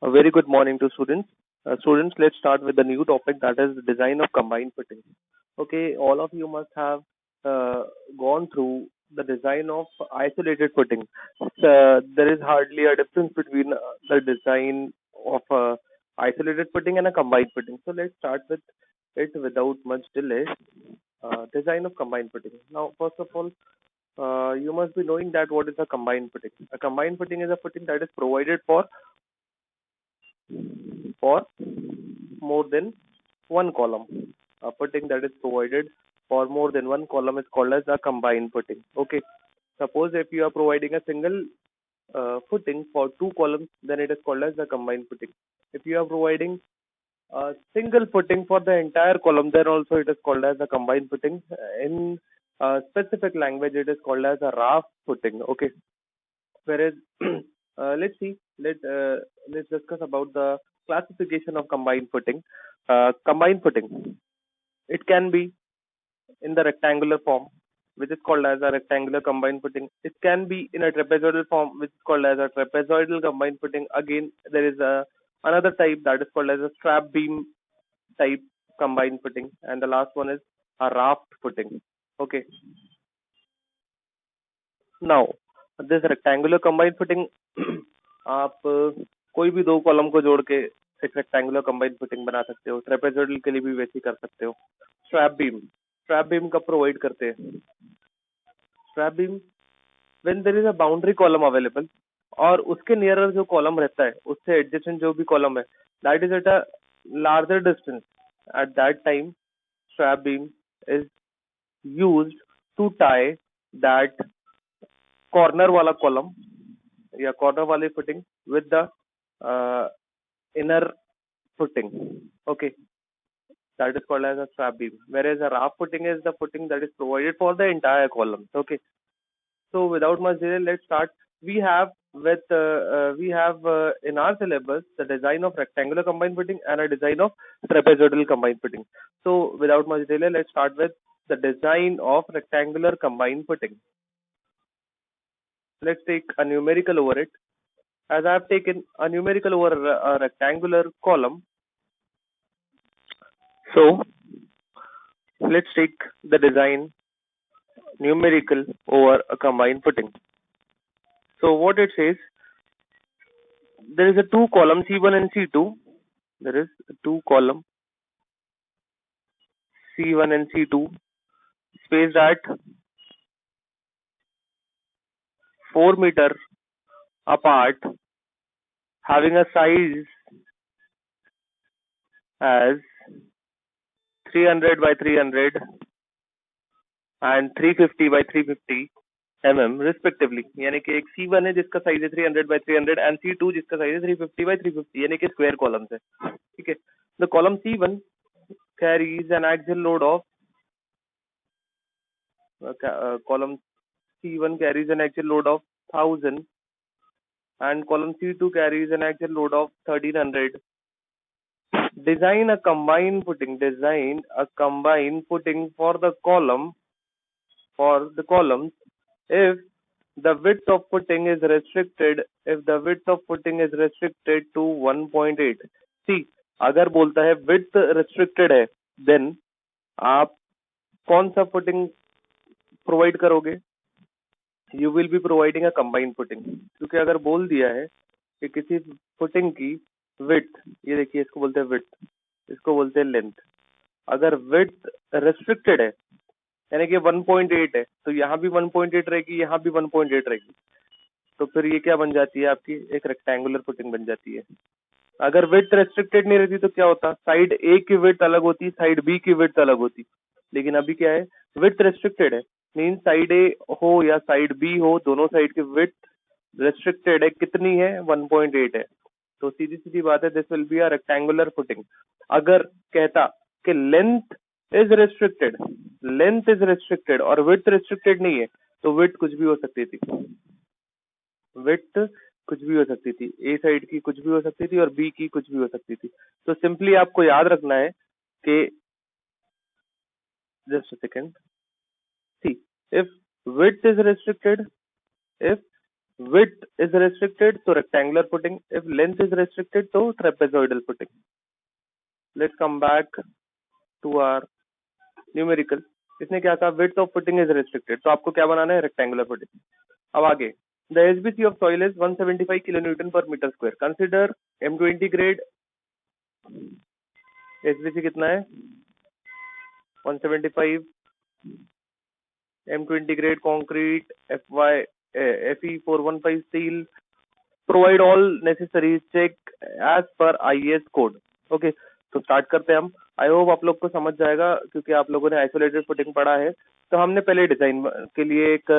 A very good morning to students. Students, let's start with the new topic, that is design of combined fitting. Okay, all of you must have uh, gone through the design of isolated footing. There is hardly a difference between the design of isolated footing and a combined footing. So let's start with it without much delay. Design of combined footing. Now, first of all, you must be knowing that what is a combined footing. A combined footing is a footing that is provided for more than one column. A footing that is provided for more than one column is called as a combined footing. Okay. Suppose if you are providing a single footing for two columns, then it is called as a combined footing. If you are providing a single footing for the entire column, then also it is called as a combined footing. In specific language, it is called as a raft footing. Okay. Whereas, let's see, let's discuss about the classification of combined footing. Combined footing, it can be in the rectangular form, which is called as a rectangular combined footing. It can be in a trapezoidal form, which is called as a trapezoidal combined footing. Again, there is another type that is called as a strap beam type combined footing, and the last one is a raft footing. Okay. Now this rectangular combined footing आप कोई भी दो column को जोड़ के एक rectangular combined footing बना सकते हो. ट्रेपेजोइडल के लिए भी वैसे ही कर सकते हो. स्ट्रैप बीम कब प्रोवाइड करते हैं? Strap beam when there is a boundary column available और उसके नियरर जो कॉलम रहता है उससे एडजेसेंट जो भी कॉलम है that is at a larger distance. At that time strap beam is used to tie that corner वाला कॉलम या कॉर्नर वाली footing with the inner footing. Okay, that is called as a strap beam. Whereas a raft footing is the footing that is provided for the entire column. Okay, so without much delay, let's start. We have in our syllabus the design of rectangular combined footing and a design of trapezoidal combined footing. So without much delay, let's start with the design of rectangular combined footing. Let's take a numerical over it. As I have taken a numerical over a rectangular column, so let's take the design numerical over a combined footing. So what it says, there is a two column C1 and C2. There is a two column C1 and C2 spaced at 4 meter apart, having a size as 300 by 300 and 350 by 350 respectively. यानी कि एक C1 है जिसका size है 300 by 300 and C2 जिसका size है 350 by 350 यानी कि स्क्वायर कॉलम्स है. ठीक है. The column C1 carries an axial load of column C1 carries an axial load of 1000 and column C2 carries an axial load of 1300. Design a combined footing. Design a combined footing for the columns if the width of footing is restricted to 1.8. See, अगर बोलता है width restricted है, then आप कौन सा footing provide करोगे? You will be providing a combined footing. क्योंकि अगर बोल दिया है कि किसी footing की width, ये देखिए इसको बोलते हैं width, इसको बोलते हैं length. अगर width restricted है यानी कि 1.8 है तो यहाँ भी 1.8 रहेगी, यहाँ भी 1.8 रहेगी, तो फिर ये क्या बन जाती है? आपकी एक रेक्टेंगुलर फुटिंग बन जाती है. अगर विड्थ रेस्ट्रिक्टेड नहीं रहती तो क्या होता? साइड ए की विड्थ अलग होती, साइड बी की विड्थ अलग होती. लेकिन अभी क्या है? विड्थ रेस्ट्रिक्टेड है, मीन साइड ए हो या साइड बी हो, दोनों साइड की विड्थ रेस्ट्रिक्टेड है. कितनी है? 1.8 है. तो सीधी सीधी बात है, this will be a rectangular footing. अगर कहता कि लेंथ इज रेस्ट्रिक्टेड और विड्थ रेस्ट्रिक्टेड नहीं है तो विड्थ कुछ भी हो सकती थी. ए साइड की कुछ भी हो सकती थी और बी की कुछ भी हो सकती थी. तो सिंपली आपको याद रखना है कि just a second, see, if width is restricted, if width is restricted तो rectangular footing, if length is restricted तो trapezoidal footing. Let's come back to our numerical. इसने क्या कहा, width of footing is restricted, तो आपको क्या बनाना है, rectangular footing. अब आगे, the SBC of soil is 175 kilonewton per meter square. Consider M20 grade. SBC कितना है, 175. M20 grade concrete, FE415 steel. Provide all necessary check as per IS code. Okay, तो start करते हैं हम. आई होप आप लोग को समझ जाएगा क्योंकि आप लोगों ने आइसोलेटेड फुटिंग पढ़ा है. तो हमने पहले डिजाइन के लिए एक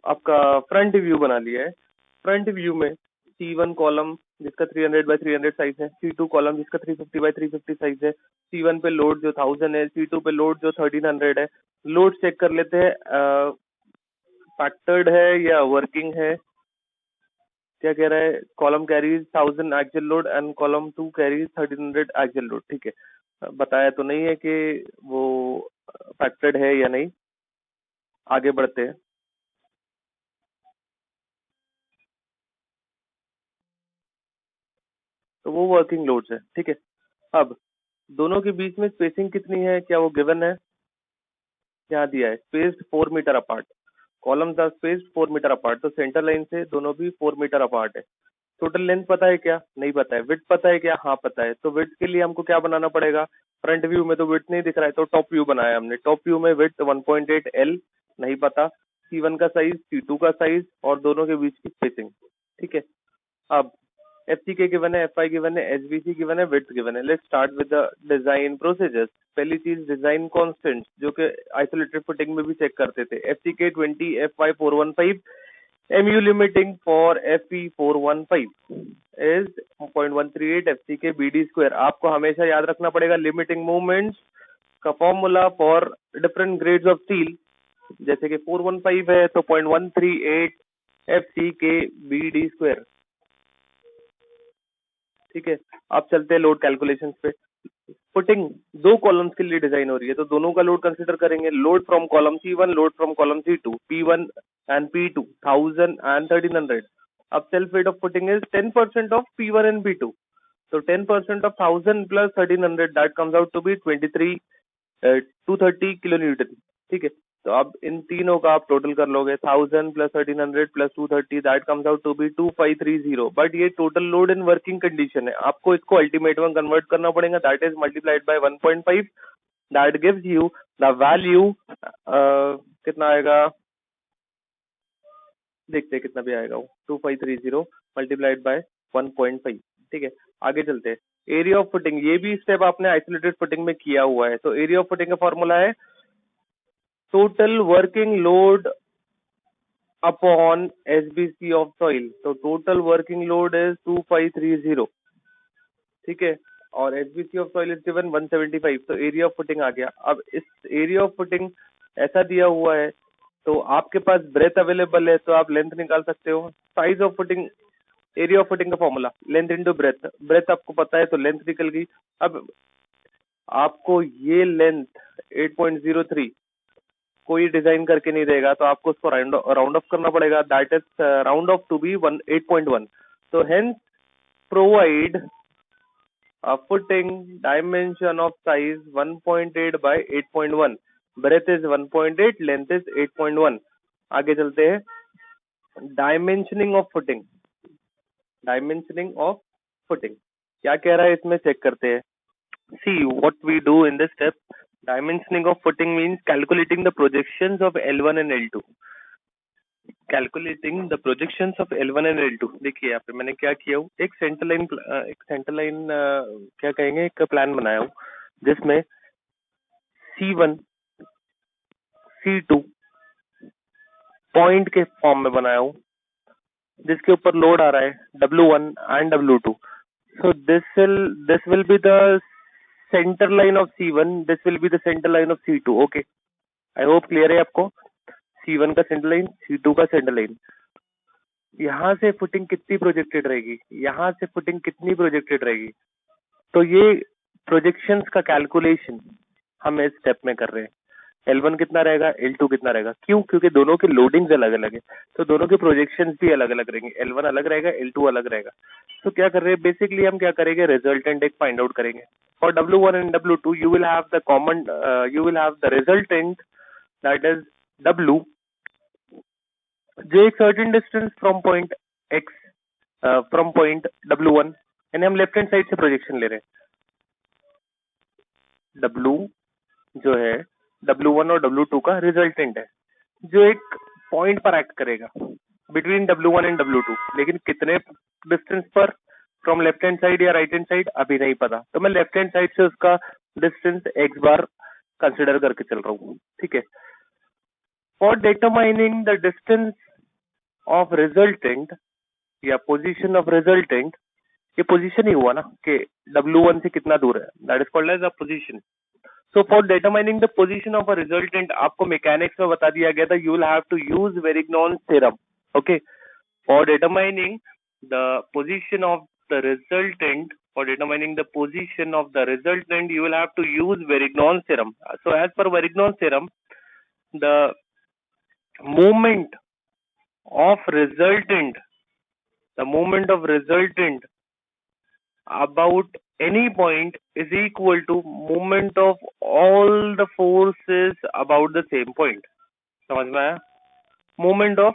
आपका फ्रंट व्यू बना लिया है. फ्रंट व्यू में C1 कॉलम जिसका 300 बाय 300 साइज है, C2 कॉलम जिसका 350 बाय 350 साइज है, C1 पे लोड जो 1000 है, C2 पे लोड जो 1300 है. लोड चेक कर लेते हैं, फैक्टर्ड है या वर्किंग है. क्या कह रहा है, column carries 1000 actual load and column 2 carries 1300 actual load. ठीक है, बताया तो नहीं है कि वो फैक्टर्ड है या नहीं. आगे बढ़ते हैं. तो वो वर्किंग लोड्स है. ठीक है, अब दोनों के बीच में स्पेसिंग कितनी है, क्या वो गिवन है, यहाँ दिया है spaced 4 metre apart. Columns are spaced 4 metre apart, तो सेंटर लाइन से दोनों भी 4 मीटर अपार्ट है. टोटल लेंथ पता है क्या, नहीं पता है. विड्थ पता है क्या, हाँ पता है. तो विड्थ के लिए हमको क्या बनाना पड़ेगा, फ्रंट व्यू में तो विड्थ नहीं दिख रहा है तो टॉप व्यू बनाया हमने. टॉप व्यू में विड्थ 1.8 L नहीं पता, C1 का साइज, C2 का साइज और दोनों के बीच की स्पेसिंग. ठीक है, अब FCK गिवन है, FI गिवन है, SBC गिवन है, विड्थ गिवन है. Let's start with the design procedures. पहली चीज डिजाइन कांस्टेंट जो कि आइसोलेटेड फुटिंग में भी चेक करते थे. FCK 20, FY 415. MU limiting for FE415 is 0.138 FCK BD square. आपको हमेशा याद रखना पड़ेगा लिमिटिंग मूवमेंट्स का formula for different grades of steel. जैसे कि 415 है तो 0.138 FCK BD square. ठीक है, अब चलते हैं लोड कैलकुलेशंस पे. फुटिंग 2 कॉलम्स के लिए डिजाइन हो रही है तो दोनों का लोड कंसीडर करेंगे. Load from column C1, load from column C2, P1 and P2 1000 and 1300. अब self weight of footing is 10% of P1 and P2. So 10% of 1000 plus 1300 that comes out to be 230 kilonewton. ठीक है, तो अब इन तीनों का आप total कर लोगे, 1000 plus 1300 plus 230 that comes out to be 2530. But ये total load in working condition है. आपको इसको अल्टीमेट में कन्वर्ट करना पड़ेगा, that is multiplied by 1.5. That gives you the value, कितना आएगा देखते हैं कितना भी आएगा वो, 2530 मल्टीप्लाइड बाय 1.5. ठीक है, आगे चलते हैं. एरिया ऑफ फुटिंग, ये भी स्टेप आपने आइसोलेटेड फुटिंग में किया हुआ है. तो एरिया ऑफ फुटिंग का फॉर्मूला है total working load upon SBC of soil. तो टोटल वर्किंग लोड इज 2530. ठीक है, और SBC of soil is given 175. तो एरिया ऑफ फुटिंग आ गया. अब इस एरिया ऑफ फुटिंग ऐसा दिया हुआ है तो आपके पास ब्रेथ अवेलेबल है तो आप लेंथ निकाल सकते हो. Size of footing, area of footing का formula length into breadth. Breadth आपको पता है तो लेंथ निकल गई. अब आपको ये लेंथ 8.03 कोई डिजाइन करके नहीं देगा तो आपको उसको राउंड ऑफ करना पड़ेगा. That is round off to be 8.1. तो hence provide a footing dimension of size 1.8 by 8.1. breadth is 1.8, length is 8.1. आगे चलते हैं. Dimensioning of footing, dimensioning of footing क्या कह रहा है इसमें चेक करते हैं. See what we do in this step. Dimensioning of footing means calculating the projections of L1 and L2. Calculating the projections of L1 and L2. देखिए यहाँ पे मैंने क्या किया हूँ, एक सेंटर लाइन क्या कहेंगे, एक प्लान बनाया हूँ जिसमें C1, C2 पॉइंट के फॉर्म में बनाया हूँ जिसके ऊपर लोड आ रहा है W1 and W2. So this will be the center line of C1, this will be the center line of C2. Okay, I hope clear है आपको. C1 का सेंटर लाइन, C2 का सेंटर लाइन. यहाँ से footing कितनी projected रहेगी, यहाँ से फुटिंग कितनी प्रोजेक्टेड रहेगी. तो ये प्रोजेक्शंस का कैलकुलेशन हम इस स्टेप में कर रहे हैं. L1 कितना रहेगा, L2 कितना रहेगा। क्यों? क्योंकि दोनों के लोडिंग्स अलग अलग है, तो दोनों के प्रोजेक्शंस भी अलग अलग रहेंगे। L1 अलग रहेगा, L2 अलग रहेगा। तो क्या कर रहे हैं, बेसिकली हम क्या करेंगे, रिजल्टेंट एक फाइंड आउट करेंगे। For W1 and W2 you will have the common, you will have the resultant that is W, जो एक certain distance from point X, from point W1, यानी हम लेफ्ट हैंड साइड से projection ले रहे हैं। W जो है W1 और W2 का रिजल्टेंट है, जो एक पॉइंट पर एक्ट करेगा बिटवीन W1 एंड W2, लेकिन कितने डिस्टेंस पर, फ्रॉम लेफ्ट हैंड साइड या राइट हैंड साइड अभी नहीं पता, तो मैं लेफ्ट हैंड साइड से उसका डिस्टेंस x बार कंसिडर करके चल रहा हूँ। ठीक है, for determining the distance of resultant या पोजीशन ऑफ रिजल्टेंट, ये पोजीशन ही हुआ ना कि W1 से कितना दूर है, that is called as a position. So for determining the position of a resultant, आपको मैकेनिक्स में बता दिया गया था, you will have to use Varignon's theorem. Okay, for determining the position of the resultant, you will have to use Varignon's theorem. So as per Varignon's theorem, the moment of resultant about any point is equal to moment of all the forces about the same point. समझ में आया? Moment of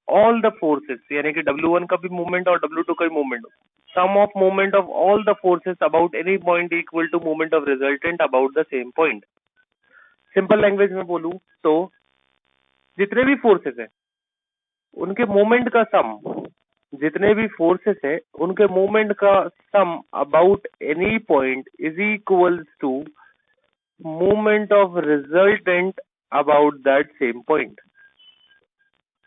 all the forces, यानी कि W1 का भी moment और W2 का भी moment, sum of moment of all the forces about any point equal to moment of resultant about the same point. Simple language में बोलूं तो जितने भी फोर्सेस है उनके मोमेंट का सम, जितने भी फोर्सेस है उनके मोमेंट का sum about any point is equals to moment of resultant about that same point.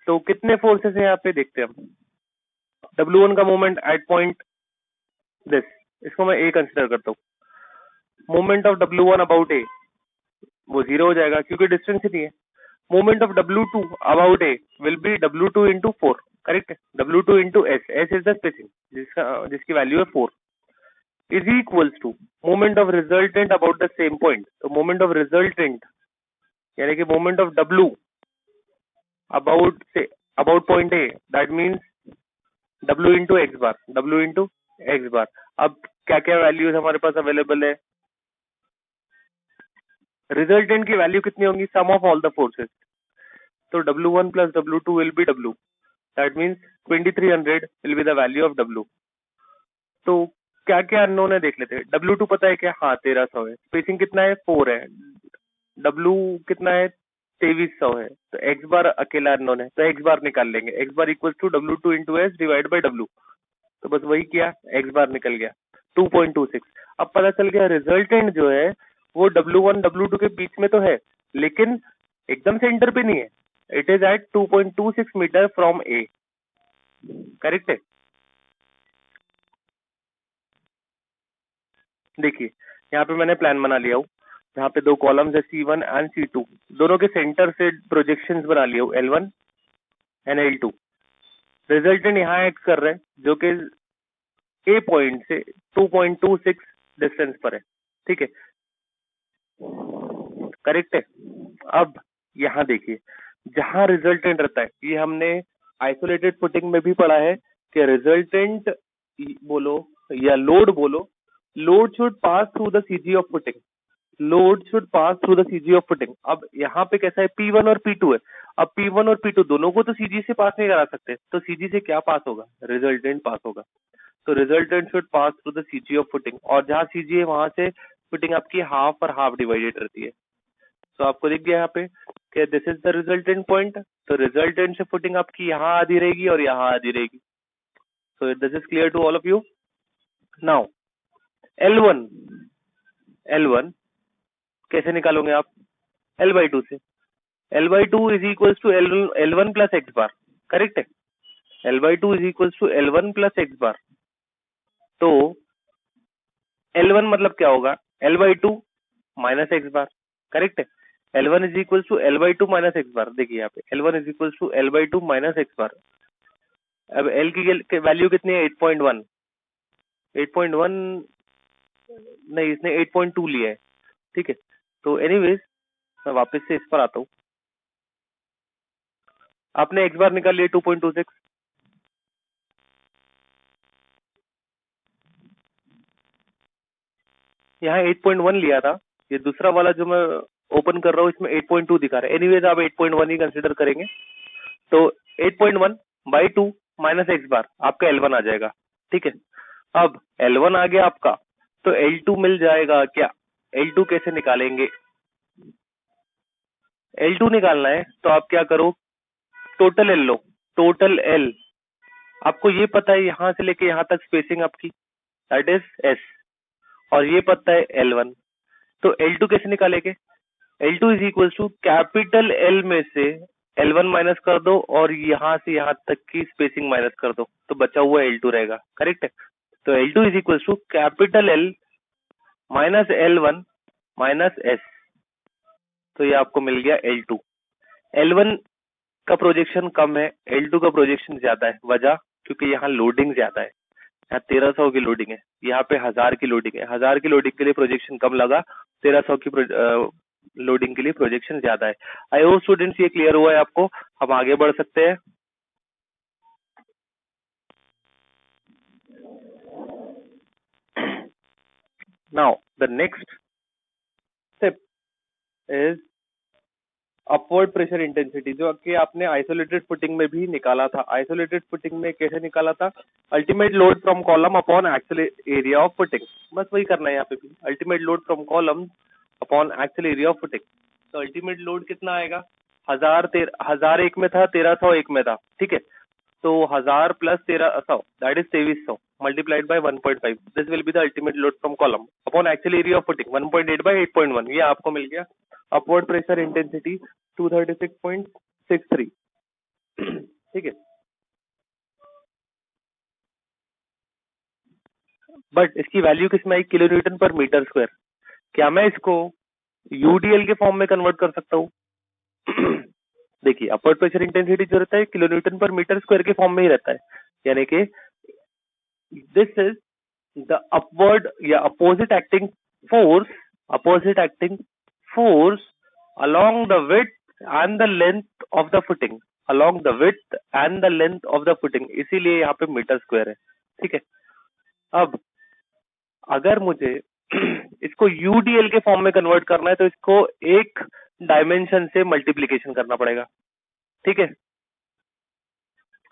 तो कितने फोर्सेस है यहाँ पे देखते हैं हम। W1 का मोमेंट एट पॉइंट दिस, इसको मैं A कंसिडर करता हूँ। Moment of W1 about A वो 0 हो जाएगा क्योंकि डिस्टेंस ही नहीं है। Moment of W2 about A will be W2 into 4, correct है, W2 into S, S is the spacing जिसकी वैल्यू है 4, is equals to moment of resultant about the same point. तो मोमेंट ऑफ रिजल्टेंट यानी कि moment of W about point A, that means W into X bar, W into X bar. अब क्या क्या values हमारे पास available है, resultant की वैल्यू कितनी होंगी, सम ऑफ ऑल द फोर्सेस, तो W1 plus W2 will be W, that means 2300 will be the value of W। तो क्या क्या अननोन है देख लेते हैं। W2 पता है क्या, हाँ 1300 है, स्पेसिंग कितना है 4 है, W कितना है 2300 है, तो X बार अकेला अननोन है, तो X बार निकाल लेंगे, X bar equal to W2 into S divide by W, तो बस वही किया, X बार निकल गया 2.26। अब पता चल गया रिजल्टेंट जो है वो W1 W2 के बीच में तो है लेकिन एकदम सेंटर पे नहीं है, it is at 2.26 metre from A, correct है। देखिए यहाँ पे मैंने प्लान बना लिया हूँ, यहाँ पे दो कॉलम्स है C1 एंड C2, दोनों के सेंटर से प्रोजेक्शंस बना लिया हूँ L1 एंड L2। रिजल्टेंट यहाँ एक्ट कर रहे हैं जो कि A पॉइंट से 2.26 डिस्टेंस पर है, ठीक है, करेक्ट है। अब यहाँ देखिए जहां रिजल्टेंट रहता है, ये हमने आइसोलेटेड फुटिंग में भी पढ़ा है कि रिजल्टेंट बोलो या लोड बोलो, load should pass through the CG of footing, load should pass through the CG of footing. अब यहाँ पे कैसा है, P1 और P2 है, अब P1 और P2 दोनों को तो सीजी से पास नहीं करा सकते, तो सीजी से क्या पास होगा, रिजल्टेंट पास होगा। तो resultant should pass through the CG of footing, और जहां सीजी है वहां से फुटिंग आपकी हाफ और हाफ डिवाइडेड रहती है। तो आपको दिख गया यहाँ पे कि this is the resultant point, तो रिजल्टेंट से फुटिंग आपकी यहाँ आधी रहेगी और यहाँ आधी रहेगी। So this is clear to all of you. Now L1 कैसे निकालोगे आप, L/2 से, L/2 is equals to L1 plus x bar, correct है, L/2 is equals to L1 plus x bar. तो L1 मतलब क्या होगा, L/2 minus x bar, correct है। L1 is equals to L/2 minus x bar, देखिए यहाँ पे L1 is equals to L/2 minus x bar. अब L की वैल्यू कितनी है, 8.1, 8.1 नहीं, इसने 8.2 लिया है, ठीक है। तो एनीवेज मैं वापस से इस पर आता हूँ। आपने x बार निकाल लिया 2.26, यहाँ 8.1 लिया था, ये दूसरा वाला जो मैं ओपन कर रहा हूँ इसमें 8.2 दिखा रहा है। एनीवेज आप 8.1 ही कंसिडर करेंगे। तो 8.1 बाई 2 माइनस एक्स बार आपका L1 आ जाएगा। ठीक है, अब L1 आ गया आपका, तो L2 मिल जाएगा क्या? L2 कैसे निकालेंगे? L2 निकालना है तो आप क्या करो, टोटल L लो। टोटल L आपको ये पता है यहां से लेके यहां तक स्पेसिंग आपकी, दैट इज S, और ये पता है L1। तो L2 कैसे निकालेंगे? L2 is equal to capital L में से L1 माइनस कर दो और यहां से यहां तक की स्पेसिंग माइनस कर दो, तो बचा हुआ L2 रहेगा। करेक्ट है? तो L2 is equal to capital L minus L1 minus S, तो ये आपको मिल गया L2। L1 का प्रोजेक्शन कम है, L2 का प्रोजेक्शन ज्यादा है। वजह, क्योंकि यहाँ लोडिंग ज्यादा है। यहाँ 1300 की लोडिंग है, यहाँ पे 1000 की लोडिंग है। 1000 की लोडिंग के लिए प्रोजेक्शन कम लगा, 1300 की लोडिंग के लिए प्रोजेक्शन ज्यादा है। आई होप स्टूडेंट्स ये क्लियर हुआ है आपको। हम आगे बढ़ सकते हैं। Now the next step is upward pressure intensity, जो कि आपने आइसोलेटेड फुटिंग में भी निकाला था। आइसोलेटेड फुटिंग में कैसे निकाला था? Ultimate load from column upon actual area of footing. बस वही करना है यहाँ पे भी, ultimate load from column upon actual area of footing. तो अल्टीमेट लोड कितना आएगा? 1001 में था, 1301 में था। ठीक है, तो 1000 plus 1300 that is 2300 multiplied by 1.5, this will be the ultimate load from column upon actual area of footing 1.8 by 8.1। ये आपको मिल गया अपवर्ड प्रेशर इंटेंसिटी 236.63। ठीक है, बट इसकी वैल्यू किसमें आई? Kilo newton per metre square. क्या मैं इसको यूडीएल के फॉर्म में कन्वर्ट कर सकता हूँ? देखिए, अपवर्ड प्रेशर इंटेंसिटी जो रहता है kilo newton per metre square के फॉर्म में ही रहता है, यानी कि दिस इज the upward या opposite acting force along the width and the length of the footing, along the width and the length of the footing, इसीलिए यहाँ पे मीटर स्क्वायर है। ठीक है, अब अगर मुझे इसको यूडीएल के फॉर्म में कन्वर्ट करना है तो इसको एक डायमेंशन से मल्टीप्लीकेशन करना पड़ेगा। ठीक है,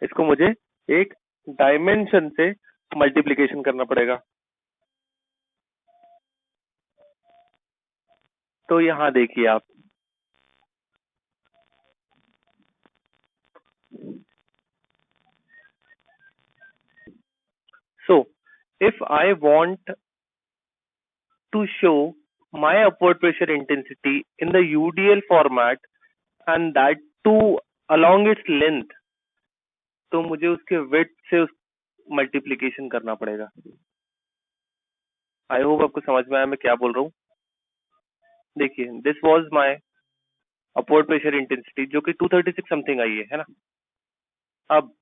इसको मुझे एक डायमेंशन से मल्टीप्लीकेशन करना पड़ेगा। तो यहां देखिए आप, so if I want to show my upward pressure intensity in the UDL format and that too along its length, तो मुझे उसके width से उस मल्टीप्लीकेशन करना पड़ेगा। आई होप आपको समझ में आया मैं क्या बोल रहा हूँ। देखिए, this was my upward pressure intensity जो कि 236 समथिंग आई है ना। अब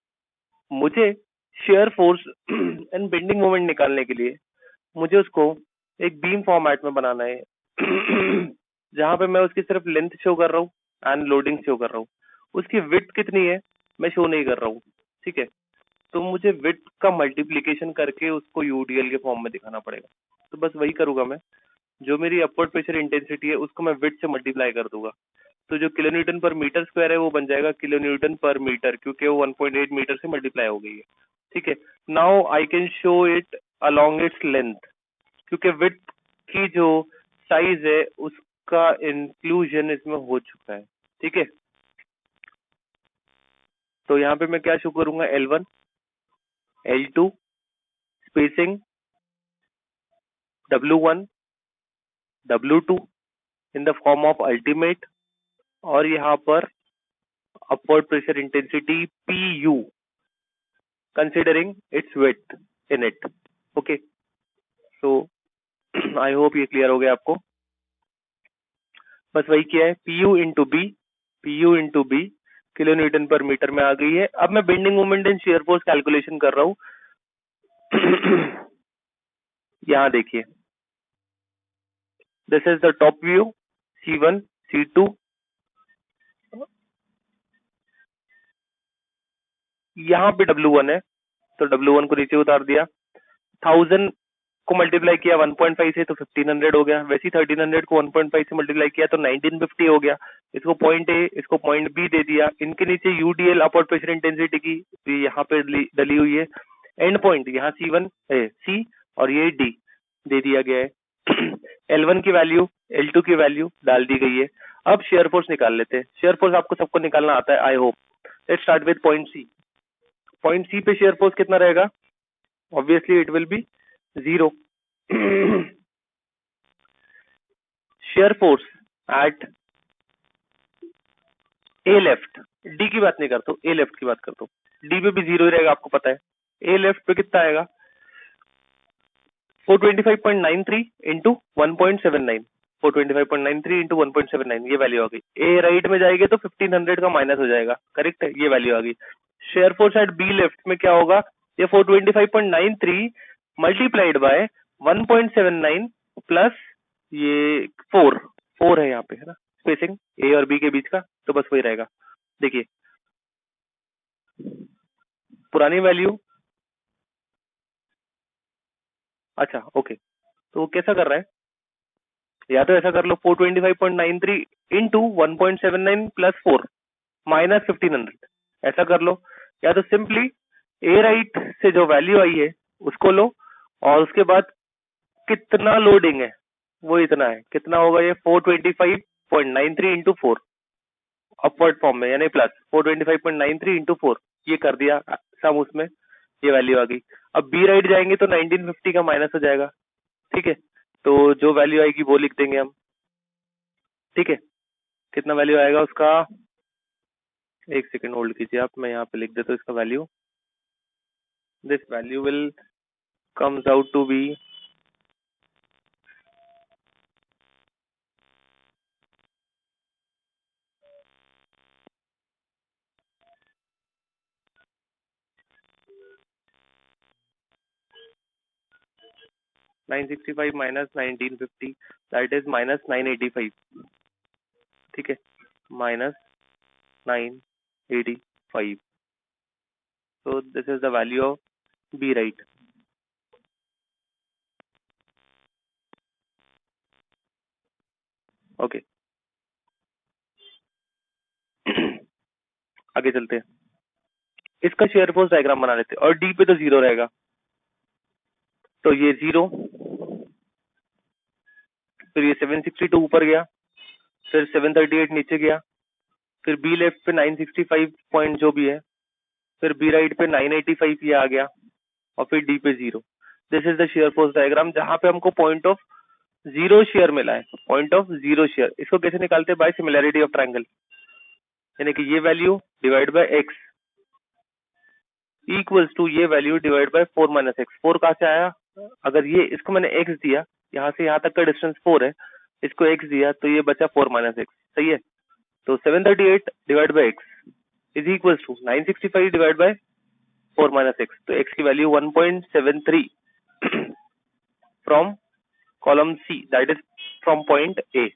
मुझे shear force and bending moment निकालने के लिए मुझे उसको एक बीम फॉर्मेट में बनाना है जहां पे मैं उसकी सिर्फ लेंथ शो कर रहा हूँ एंड लोडिंग शो कर रहा हूँ। उसकी विड्थ कितनी है मैं शो नहीं कर रहा हूँ। ठीक है, तो मुझे विड्थ का मल्टीप्लीकेशन करके उसको यूडीएल के फॉर्म में दिखाना पड़ेगा। तो बस वही करूंगा मैं, जो मेरी अपवर्ड प्रेशर इंटेंसिटी है उसको मैं विड्थ से मल्टीप्लाई कर दूंगा। तो जो kilo newton per metre square है वो बन जाएगा किलो न्यूटन पर मीटर, क्योंकि वो 1.8 मीटर से मल्टीप्लाई हो गई है। ठीक है, now I can show it along its length, क्योंकि विड्थ की जो साइज है उसका इंक्लूजन इसमें हो चुका है। ठीक है, तो यहाँ पे मैं क्या शो करूंगा? L1, L2, spacing W1, W2 in the form of ultimate, और यहाँ पर upward pressure intensity PU considering its width in it. Okay, so I hope ये क्लियर हो गया आपको। बस वही किया है, PU into B kilo newton per metre में आ गई है। अब मैं bending moment and shear force calculation कर रहा हूँ। यहाँ देखिए, this is the top view, C1, C2 यहाँ पे W1 है तो W1 को नीचे उतार दिया, 1000 को मल्टीप्लाई किया 1.5 से तो 1500 हो गया, वैसे ही 1300 को 1.5 से मल्टीप्लाई किया तो 1950 हो गया। इसको पॉइंट ए, इसको पॉइंट बी दे दिया, इनके नीचे यूडीएल अपवर्ड प्रेशर इंटेंसिटी की यहाँ पे डली हुई है, एंड पॉइंट यहाँ C1 है, C और ये D दे दिया गया है। L1 की वैल्यू, L2 की वैल्यू डाल दी गई है। अब शेयर फोर्स निकाल लेते हैं। शेयर फोर्स आपको सबको निकालना आता है, I hope. Let's start with point C. Point C पे शेयर फोर्स कितना रहेगा? Obviously it will be 0। Shear force at A left, D की बात नहीं करता, ए लेफ्ट की बात करता हूँ। डी पे भी 0 ही रहेगा, आपको पता है। ए लेफ्ट पे कितना आएगा? 425.93 इंटू 1.79, 425.93 इंटू 1.79, ये वैल्यू आ गई। ए राइट में जाएगी तो 1500 का माइनस हो जाएगा, करेक्ट है, ये वैल्यू आ गई। Share force eight be left में क्या होगा? ये 425.93 मल्टीप्लाइड बाय 1.79 प्लस ये 4 है यहाँ पे, है ना, स्पेसिंग ए और बी के बीच का, तो बस वही रहेगा। देखिए पुरानी वैल्यू, अच्छा ओके, तो कैसा कर रहा है? या तो ऐसा कर लो 425.93 इंटू 1.79 प्लस 4 माइनस 1500, ऐसा कर लो। या तो सिंपली ए राइट से जो वैल्यू आई है उसको लो और उसके बाद कितना लोडिंग है वो इतना है, कितना होगा ये 425.93 इंटू 4 अपवर्ड फॉर्म में, यानी प्लस 425.93 इंटू 4, ये कर दिया सम, उसमें ये वैल्यू आ गई। अब बी राइट जाएंगे तो 1950 का माइनस हो जाएगा, ठीक है, तो जो वैल्यू आएगी वो लिख देंगे हम, ठीक है। कितना वैल्यू आएगा उसका? एक सेकंड होल्ड कीजिए आप, मैं यहाँ पे लिख देता हूँ इसका value. This value will comes out to be 965 minus 1950, that is minus 985, ठीक है, minus 985। So this is the value of B right. Okay. आगे चलते हैं, इसका शेयर फोर्स डायग्राम बना लेते हैं, और डी पे तो 0 रहेगा, तो ये 0, फिर ये 762 ऊपर गया, फिर 738 नीचे गया, फिर बी लेफ्ट पे 965 पॉइंट जो भी है, फिर बी राइट पे 985 ये आ गया, और फिर डी पे 0। This is the shear force diagram जहां पे हमको पॉइंट ऑफ 0 शेयर मिला है, पॉइंट ऑफ 0 शेयर। इसको कैसे निकालते हैं? बाय सिमिलैरिटी ऑफ ट्रायंगल, यानी कि ये value divide by x equals to ये value divide by 4 minus x. 4 कहाँ से आया? अगर ये इसको मैंने एक्स दिया, यहाँ से यहाँ तक का डिस्टेंस 4 है, इसको एक्स दिया तो ये बचा 4 माइनस एक्स, सही है। तो 738 divide by X is equals to 965 divide by 4 minus X. तो एक्स की value 1.73 from column C, that is from point A,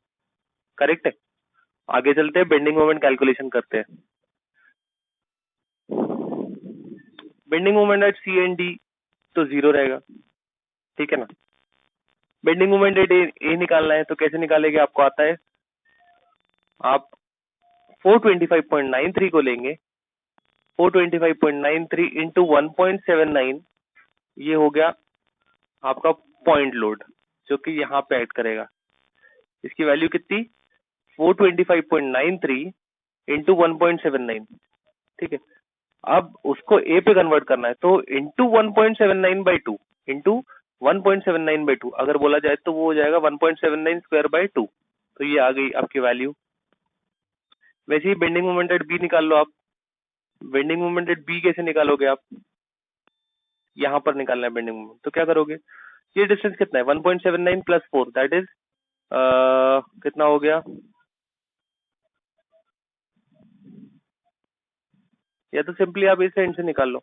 correct है। आगे चलते हैं, बेंडिंग मोमेंट कैलकुलेशन करते हैं। Bending moment at C and D तो 0 रहेगा, ठीक है ना। बेंडिंग मोमेंट एट ए निकालना है, तो कैसे निकालेंगे? आपको आता है, आप 425.93 को लेंगे, 425.93 इंटू 1.79, ये हो गया आपका पॉइंट लोड जो कि यहाँ पे ऐड करेगा। इसकी वैल्यू कितनी? 425.93 इंटू 1.79, ठीक है। अब उसको ए पे कन्वर्ट करना है, तो इंटू 1.79/2 इंटू 1.79/2 अगर बोला जाए तो वो हो जाएगा 1.79 स्क्वायर बाय 2, तो ये आ गई आपकी वैल्यू। वैसे ही बेंडिंग मोमेंट एट बी निकाल लो आप। बेंडिंग मोमेंट एट बी कैसे निकालोगे आप? यहाँ पर निकालना है बेंडिंग मोमेंट, तो क्या करोगे? ये डिस्टेंस कितना है? 1.79 प्लस 4, दैट इज कितना हो गया? या तो सिंपली आप इस एंड से निकाल लो,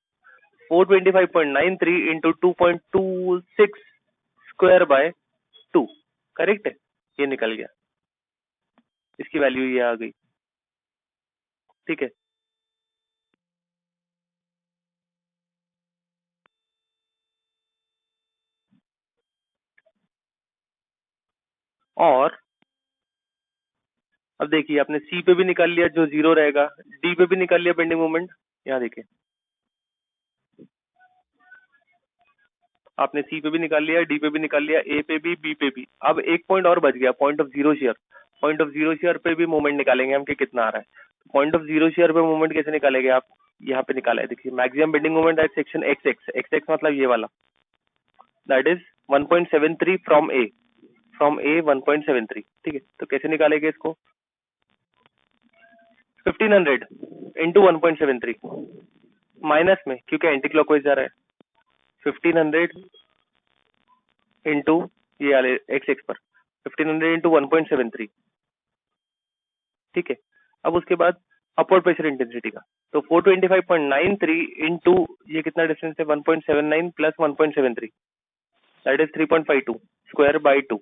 425.93 इंटू 2.26 स्क्वायर बाय 2, करेक्ट है, ये निकल गया। इसकी वैल्यू ये आ गई, ठीक है। और अब देखिए आपने सी पे भी निकाल लिया जो 0 रहेगा, डी पे भी निकाल लिया बेंडिंग मोमेंट। यहाँ देखिए आपने सी पे भी निकाल लिया, डी पे भी निकाल लिया, ए पे भी, बी पे भी। अब एक पॉइंट और बच गया, point of zero share. Point of zero shear पे भी मोमेंट निकालेंगे हम कि कितना आ रहा है। पॉइंट ऑफ जीरो शेयर पे मोमेंट कैसे निकालेंगे आप, यहाँ पे निकाला है देखिए, maximum bending moment at section x x, x x मतलब ये वाला, that is 1.73 from A, from A 1.73, ठीक है। तो कैसे निकालेंगे इसको, 1500 इंटू 1.73 माइनस में, क्योंकि एंटी क्लॉकवाइज जा रहा है, 1500 इंटू ये वाले एक्स एक्स पर, 1500 इंटू 1.73, ठीक है। अब उसके बाद अपवर्ड प्रेशर इंटेंसिटी का, तो 425.93 इंटू ये कितना डिस्टेंस है, 1.79 plus 1.73, that is 3.52 square by 2।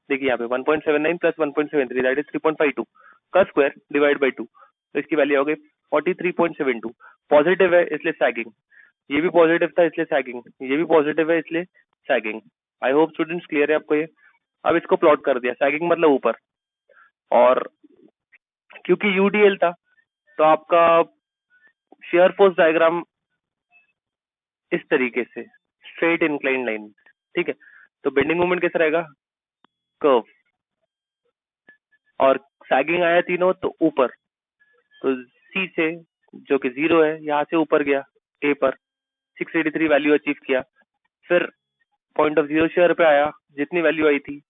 देखिए यहाँ पे 1.79 प्लस 1.73 दैट इज 3.52 का स्क्वायर डिवाइड बाई 2, तो इसकी वैल्यू हो गई 43.72। पॉजिटिव है इसलिए सैगिंग, ये भी पॉजिटिव था इसलिए सैगिंग, ये भी पॉजिटिव है इसलिए सैगिंग। आई होप स्टूडेंट्स क्लियर है आपको ये। अब इसको प्लॉट कर दिया, सैगिंग मतलब ऊपर, और क्योंकि यूडीएल था तो आपका शेयर फोर्स डायग्राम इस तरीके से, स्ट्रेट इंक्लाइन लाइन, ठीक है। तो बेंडिंग मोमेंट कैसा रहेगा, कर्व, और सैगिंग आया तीनों तो ऊपर, तो सी से जो कि 0 है यहाँ से ऊपर गया ए पर, 683 वैल्यू अचीव किया। फिर पॉइंट ऑफ जीरो शेयर पे आया, जितनी वैल्यू आई थी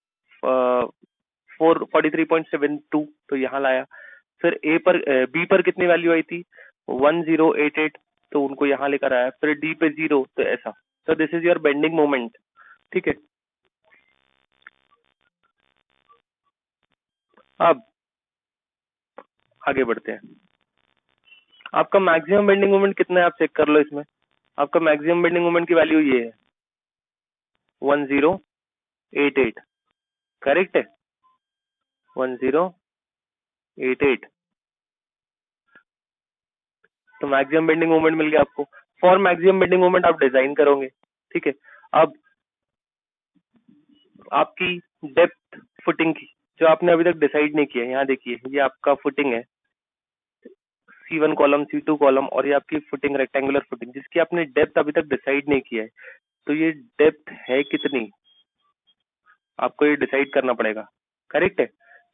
43.72, तो यहाँ लाया। फिर ए पर बी पर कितनी वैल्यू आई थी 1088, तो उनको यहाँ लेकर आया। फिर डी पे 0, तो ऐसा। तो this is your bending moment, ठीक है। अब आगे बढ़ते हैं, आपका मैक्सिमम बेंडिंग मोमेंट कितना है आप चेक कर लो इसमें। आपका मैक्सिमम बेंडिंग मोमेंट की वैल्यू ये है 1088, करेक्ट है, 1088। तो मैक्सिमम बेंडिंग मोमेंट मिल गया आपको। फॉर मैक्सिमम बेंडिंग मोमेंट आप डिजाइन करोगे, ठीक है। अब आपकी डेप्थ फुटिंग की जो आपने अभी तक डिसाइड नहीं किया, यहाँ देखिए ये आपका फुटिंग है, C1 कॉलम, C2 कॉलम, और ये आपकी फुटिंग रेक्टेंगुलर फुटिंग, जिसकी आपने डेप्थ अभी तक डिसाइड नहीं किया है। तो ये डेप्थ है कितनी, आपको ये डिसाइड करना पड़ेगा, करेक्ट है।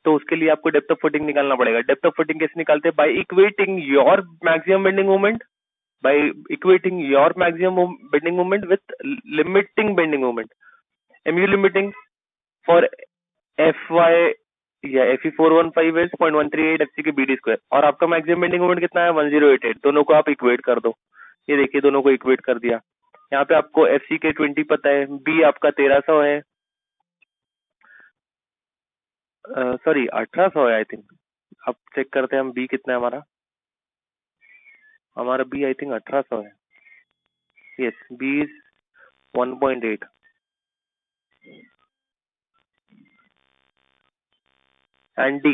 तो उसके लिए आपको डेप्थ ऑफ फुटिंग निकालना पड़ेगा। डेप्थ ऑफ फुटिंग कैसे निकालते हैं, by equating your maximum bending moment, by equating your maximum bending moment with limiting bending moment. MU limiting for FY या FE415 is 0.138 FC के BD स्क्वायर, और आपका maximum bending moment कितना है 1088। दोनों को आप इक्वेट कर दो, ये देखिए दोनों को इक्वेट कर दिया। यहाँ पे आपको FC के 20 पता है, B आपका 1300 है, सॉरी 1800 है आई थिंक। अब चेक करते हैं हम B कितना है हमारा, हमारा B आई थिंक 1800 है, yes B is 1.8। And D,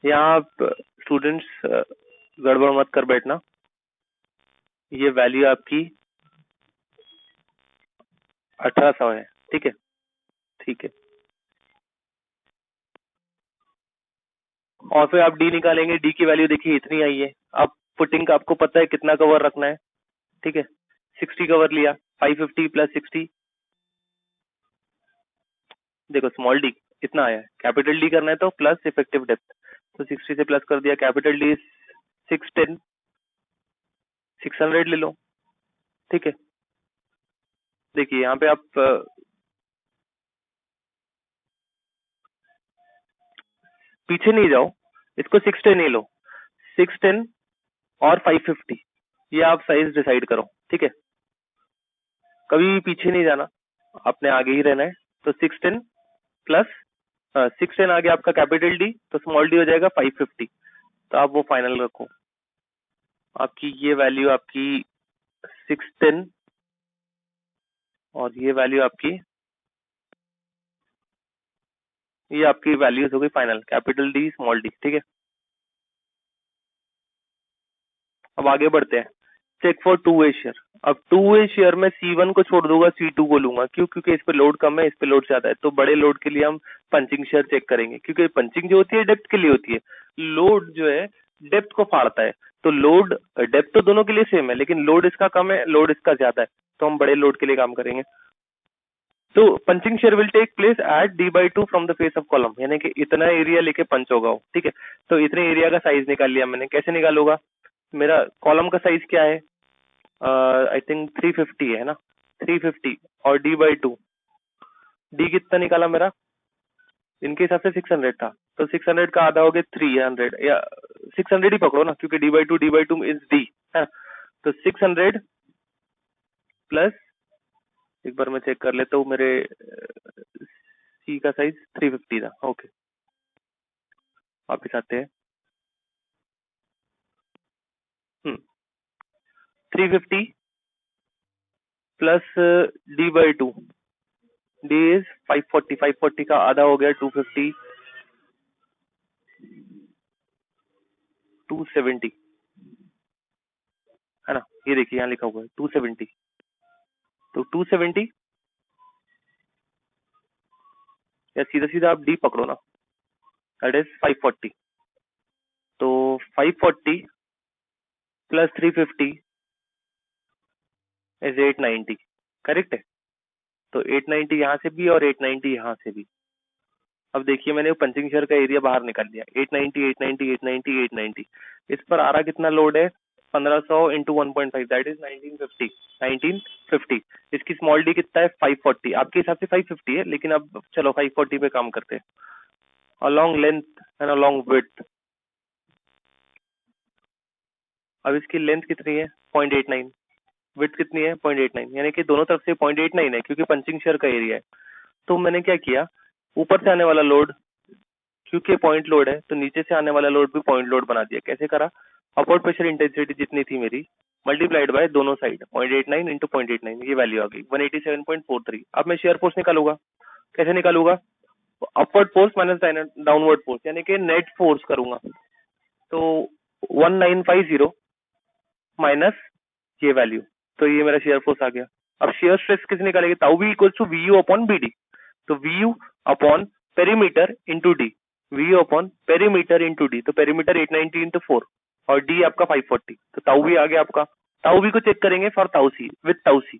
यहाँ आप स्टूडेंट्स गड़बड़ मत कर बैठना, ये वैल्यू आपकी 1800 है, ठीक है, ठीक है। और फिर आप डी निकालेंगे, डी की वैल्यू देखिए इतनी आई है। अब फुटिंग का आपको पता है कितना कवर रखना है, ठीक है, 60 कवर लिया, 550 प्लस 60, देखो स्मॉल डी इतना आया है, कैपिटल डी करना है तो प्लस इफेक्टिव डेप्थ, तो 60 से प्लस कर दिया, कैपिटल डी 610, 600 ले लो, ठीक है। देखिए यहाँ पे आप पीछे नहीं जाओ, इसको 610 ही लो, 610 और 550, ये आप साइज डिसाइड करो, ठीक है। कभी भी पीछे नहीं जाना, आपने आगे ही रहना है। तो 610 प्लस 610 आगे आपका कैपिटल डी, तो स्मॉल डी हो जाएगा 550, तो आप वो फाइनल रखो। आपकी ये वैल्यू आपकी 610 और ये वैल्यू आपकी ये आपकी वैल्यूज हो गई final, capital D small D, ठीक है। अब आगे बढ़ते हैं, check for two way shear. अब टू वे शेयर में C1 को छोड़ दूंगा, C2 को लूंगा, क्यों? क्योंकि इस पे लोड कम है, इस पे लोड ज्यादा है, तो बड़े लोड के लिए हम पंचिंग शेयर चेक करेंगे, क्योंकि पंचिंग जो होती है डेप्थ के लिए होती है, लोड जो है डेप्थ को फाड़ता है। तो लोड डेप्थ तो दोनों के लिए सेम है, लेकिन लोड इसका कम है, लोड इसका ज्यादा है, तो हम बड़े लोड के लिए काम करेंगे। तो punching shear will take place at D/2 from the face of column, यानी कि इतना एरिया लेके पंच होगा वो, ठीक है। तो इतने एरिया का साइज निकाल लिया मैंने। कैसे निकालूंगा? मेरा कॉलम का साइज क्या है? आई थिंक 350 है ना, 350 और D/2, डी कितना निकाला मेरा? इनके हिसाब से 600 था, तो 600 का आधा हो गया 300, या 600 ही पकड़ो ना, क्योंकि D/2 इज डी है। तो 600 प्लस, एक बार मैं चेक कर लेता हूँ, मेरे सी का साइज 350 था, ओके। वापिस आते हैं। 350 प्लस D/2, डी इज 540, 540 का आधा हो गया 250, 270 है ना। ये देखिए यहाँ लिखा हुआ है 270, तो 270 या सीधा सीधा आप डी पकड़ो ना, दैट इज 540। तो 540 प्लस 350 इज 890, करेक्ट है। तो 890 यहाँ से भी और 890 यहाँ से भी। अब देखिए मैंने पंचिंग शेयर का एरिया बाहर निकाल दिया, 890 890 890 890। इस पर आ रहा कितना लोड है? 1500 इंटू 1.5, दैट इज 1950, 1950। इसकी स्मॉल डी कितना है? 540। आपके हिसाब से 550 है, लेकिन अब चलो 540 पे काम करते हैं। Along length and along width, अब इसकी लेंथ कितनी है? 0.89, विड्थ कितनी है? 0.89, यानी कि दोनों तरफ से 0.89 है, क्योंकि पंचिंग शेयर का एरिया है। तो मैंने क्या किया, ऊपर से आने वाला लोड, क्योंकि पॉइंट लोड है, तो नीचे से आने वाला लोड भी पॉइंट लोड बना दिया। कैसे करा? अपवर्ड प्रेशर इंटेंसिटी जितनी थी मेरी, मल्टीप्लाइड बाय दोनों साइड, 0.89 इंटू 0.89, ये वैल्यू आ गई 187.43। अब मैं शेयर फोर्स निकालूंगा। कैसे निकालूंगा? Upward force minus downward force, यानी कि नेट फोर्स करूंगा। तो 1950 माइनस ये वैल्यू, तो ये मेरा शेयर फोर्स आ गया। अब शेयर स्ट्रेस किसे निकालेंगे? Tau B equal to V U upon B D. तो V U upon perimeter into D, V U upon perimeter into D, तो पेरीमीटर 890 इंटू 4 और डी आपका 540, तो ताऊ बी आ गया आपका। ताऊ बी को चेक करेंगे फॉर ताऊ सी, with tau C.